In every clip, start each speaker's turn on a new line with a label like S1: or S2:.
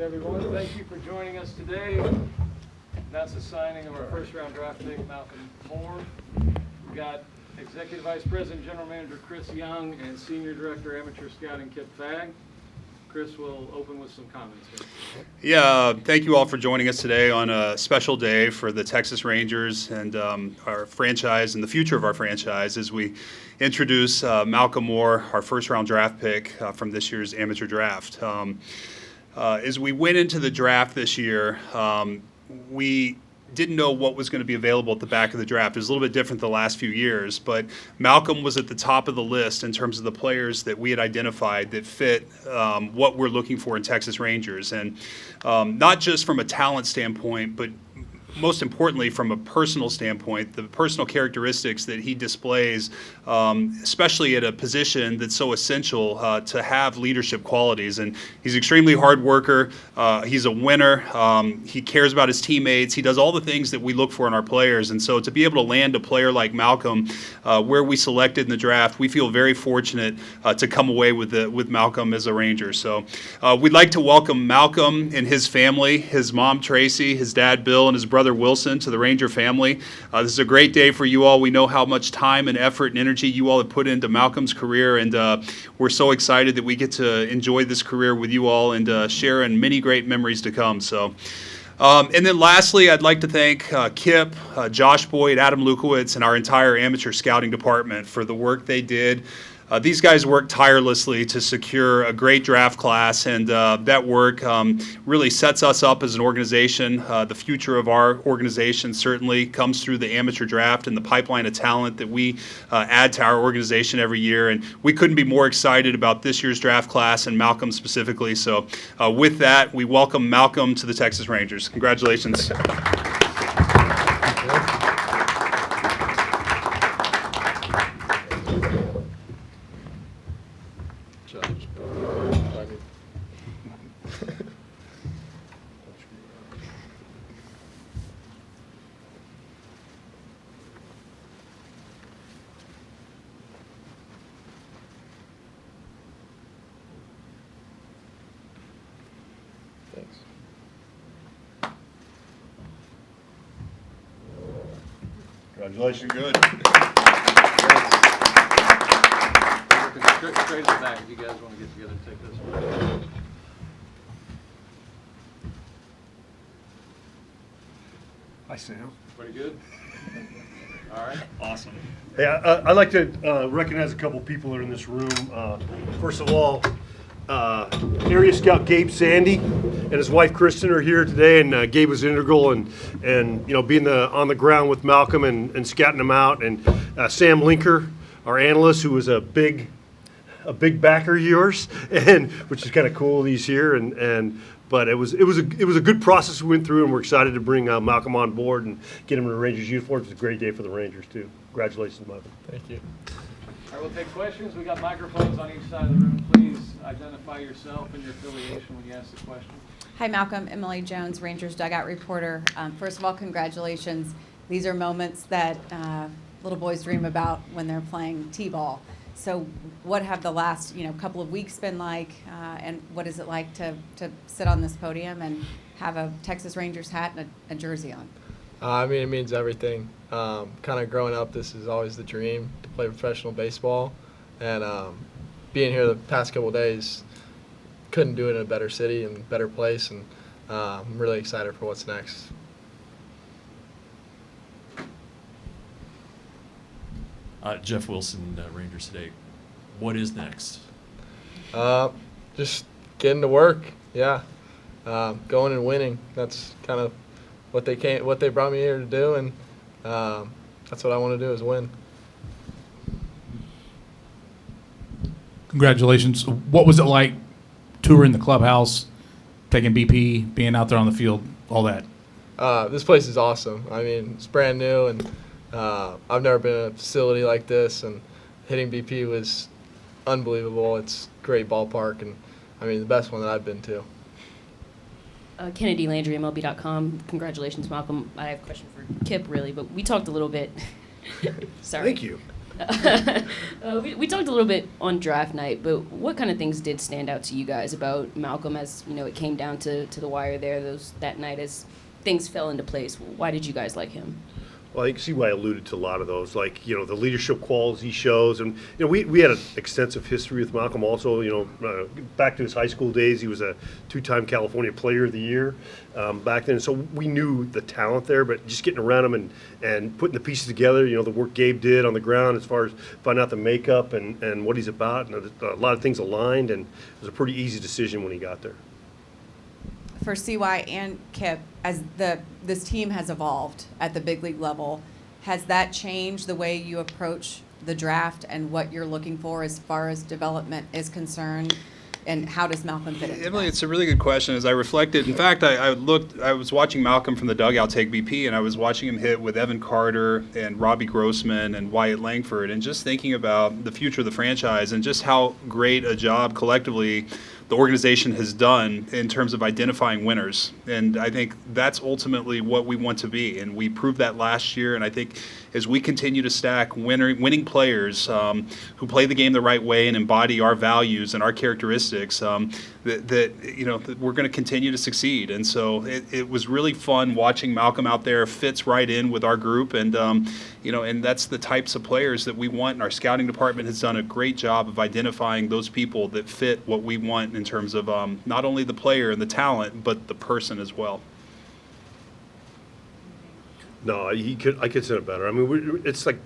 S1: right, everyone. Thank you for joining us today. And that's the signing of our first-round draft pick, Malcolm Moore. We've got Executive Vice President, General Manager Chris Young, and Senior Director, Amateur Scouting, Kip Fagg. Chris will open with some comments here.
S2: Yeah, thank you all for joining us today on a special day for the Texas Rangers and our franchise and the future of our franchise as we introduce Malcolm Moore, our first-round draft pick from this year's amateur draft. As we went into the draft this year, we didn't know what was going to be available at the back of the draft. It was a little bit different the last few years, but Malcolm was at the top of the list in terms of the players that we had identified that fit what we're looking for in Texas Rangers. And not just from a talent standpoint, but most importantly, from a personal standpoint, the personal characteristics that he displays, especially at a position that's so essential to have leadership qualities. And he's an extremely hard worker. He's a winner. He cares about his teammates. He does all the things that we look for in our players. And so to be able to land a player like Malcolm where we selected in the draft, we feel very fortunate to come away with Malcolm as a Ranger. So we'd like to welcome Malcolm and his family, his mom Tracy, his dad Bill, and his brother Wilson to the Ranger family. This is a great day for you all. We know how much time and effort and energy you all have put into Malcolm's career, and we're so excited that we get to enjoy this career with you all and share in many great memories to come. So. And then lastly, I'd like to thank Kip, Josh Boyd, Adam Lukowitz, and our entire amateur scouting department for the work they did. These guys worked tirelessly to secure a great draft class, and that work really sets us up as an organization. The future of our organization certainly comes through the amateur draft and the pipeline of talent that we add to our organization every year. And we couldn't be more excited about this year's draft class and Malcolm specifically. So with that, we welcome Malcolm to the Texas Rangers. Congratulations.
S3: Thanks.
S4: Congratulations, good.
S1: Straight at the back, if you guys want to get together and take this one.
S4: Hi, Sam.
S1: Pretty good? All right.
S2: Awesome.
S4: Hey, I'd like to recognize a couple people that are in this room. First of all, Area Scout Gabe Sandy and his wife Kristen are here today, and Gabe was integral in being on the ground with Malcolm and scouting him out. And Sam Linker, our analyst, who was a big backer of yours, and which is kind of cool. He's here, but it was a good process we went through, and we're excited to bring Malcolm on board and get him in the Rangers uniform. It's a great day for the Rangers too. Congratulations, Malcolm.
S3: Thank you.
S1: All right, we'll take questions. We got microphones on each side of the room. Please identify yourself and your affiliation when you ask the question.
S5: Hi, Malcolm. Emily Jones, Rangers dugout reporter. First of all, congratulations. These are moments that little boys dream about when they're playing t-ball. So what have the last couple of weeks been like, and what is it like to sit on this podium and have a Texas Rangers hat and a jersey on?
S3: It means everything. Kind of growing up, this is always the dream, to play professional baseball. And being here the past couple of days, couldn't do it in a better city and better place. And I'm really excited for what's next.
S6: Jeff Wilson, Rangers Today. What is next?
S3: Just getting to work, yeah. Going and winning. That's kind of what they brought me here to do, and that's what I want to do is win.
S7: Congratulations. What was it like touring the clubhouse, taking BP, being out there on the field, all that?
S3: This place is awesome. It's brand new, and I've never been in a facility like this, and hitting BP was unbelievable. It's a great ballpark, and the best one that I've been to.
S8: Kennedy Landry, MLB.com. Congratulations, Malcolm. I have a question for Kip, really, but we talked a little bit. Sorry.
S4: Thank you.
S8: We talked a little bit on draft night, but what kind of things did stand out to you guys about Malcolm as, you know, it came down to the wire there that night as things fell into place? Why did you guys like him?
S4: Well, you can see why I alluded to a lot of those, like, you know, the leadership qualities he shows. And, you know, we had an extensive history with Malcolm also, you know, back to his high school days, he was a 2-time California Player of the Year back then. So we knew the talent there, but just getting around him and putting the pieces together, you know, the work Gabe did on the ground as far as finding out the makeup and what he's about, and a lot of things aligned, and it was a pretty easy decision when he got there.
S5: For CY and Kip, as this team has evolved at the big league level, has that changed the way you approach the draft and what you're looking for as far as development is concerned? And how does Malcolm fit into
S2: Emily,
S5: that?
S2: it's a really good question. As I reflected, in fact, I was watching Malcolm from the dugout take BP, and I was watching him hit with Evan Carter and Robbie Grossman and Wyatt Langford, and just thinking about the future of the franchise and just how great a job collectively the organization has done in terms of identifying winners. And I think that's ultimately what we want to be. And we proved that last year. And I think as we continue to stack winning players who play the game the right way and embody our values and our characteristics, that we're going to continue to succeed. And so it was really fun watching Malcolm out there. Fits right in with our group, and and that's the types of players that we want. And our scouting department has done a great job of identifying those people that fit what we want in terms of not only the player and the talent, but the person as well.
S4: No, I could say it better. I mean, it's like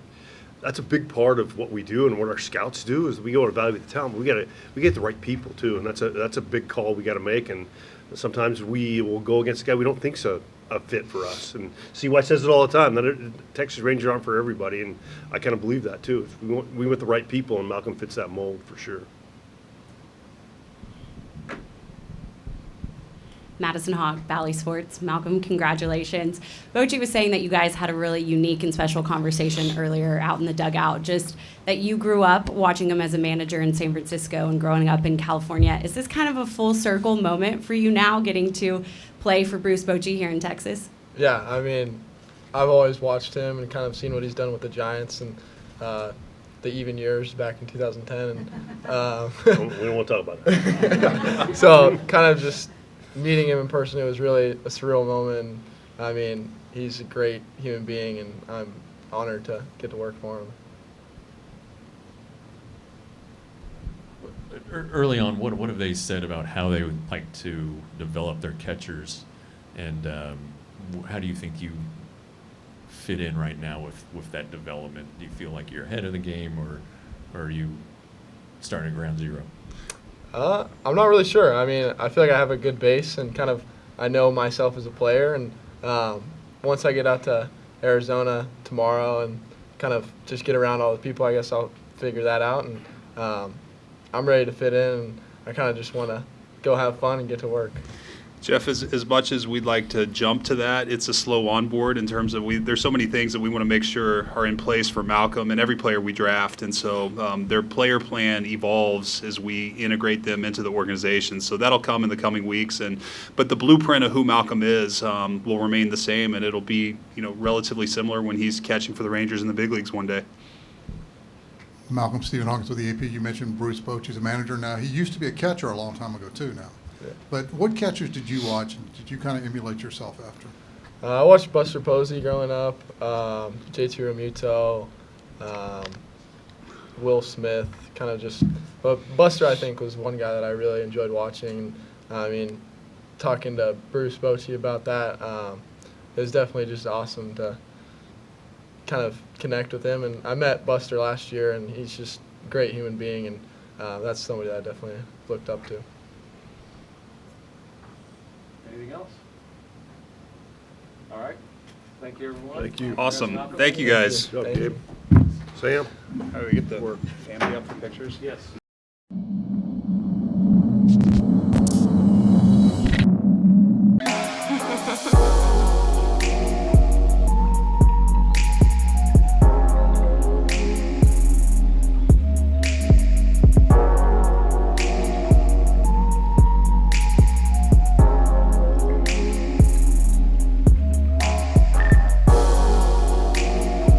S4: that's a big part of what we do and what our scouts do is we go to evaluate the talent. But we get the right people too, and that's a big call we got to make. And sometimes we will go against a guy we don't think's a fit for us. And CY says it all the time that Texas Rangers aren't for everybody, and I kind of believe that too. We went the right people, and Malcolm fits that mold for sure.
S9: Madison Hawk, Valley Sports. Malcolm, congratulations. Bochy was saying that you guys had a really unique and special conversation earlier out in the dugout, just that you grew up watching him as a manager in San Francisco and growing up in California. Is this kind of a full circle moment for you now, getting to play for Bruce Bochy here in Texas?
S3: Yeah, I mean, I've always watched him and kind of seen what he's done with the Giants and the even years back in 2010. And,
S4: We don't want to talk about it.
S3: so kind of just meeting him in person, it was really a surreal moment. I mean, he's a great human being, and I'm honored to get to work for him.
S6: Early on, what have they said about how they would like to develop their catchers, and how do you think you fit in right now with that development? Do you feel like you're ahead of the game, or are you starting at ground zero?
S3: I'm not really sure. I mean, I feel like I have a good base and kind of I know myself as a player. And once I get out to Arizona tomorrow and kind of just get around all the people, I guess I'll figure that out. And I'm ready to fit in, and I kind of just want to go have fun and get to work.
S2: Jeff, as much as we'd like to jump to that, it's a slow onboard in terms of there's so many things that we want to make sure are in place for Malcolm and every player we draft. And so their player plan evolves as we integrate them into the organization. So that'll come in the coming weeks. But the blueprint of who Malcolm is will remain the same, and it'll be relatively similar when he's catching for the Rangers in the big leagues one day.
S10: Malcolm, Stephen Hawkins with the AP. You mentioned Bruce Bochy as a manager now. He used to be a catcher a long time ago too now.
S3: Yeah.
S10: But what catchers did you watch, and did you kind of emulate yourself after?
S3: I watched Buster Posey growing up, JT Realmuto, Will Smith, kind of just. But Buster, I think, was one guy that I really enjoyed watching. I mean, talking to Bruce Bochy about that, it was definitely just awesome to kind of connect with him. And I met Buster last year, and he's just a great human being, and that's somebody that I definitely looked up to.
S1: Anything else? All right. Thank you, everyone.
S4: Thank you.
S2: Awesome. Thank you, guys.
S4: Good job,
S3: Thank
S4: Gabe.
S3: you.
S4: Sam?
S2: How do we get the family up for pictures?
S1: Yes.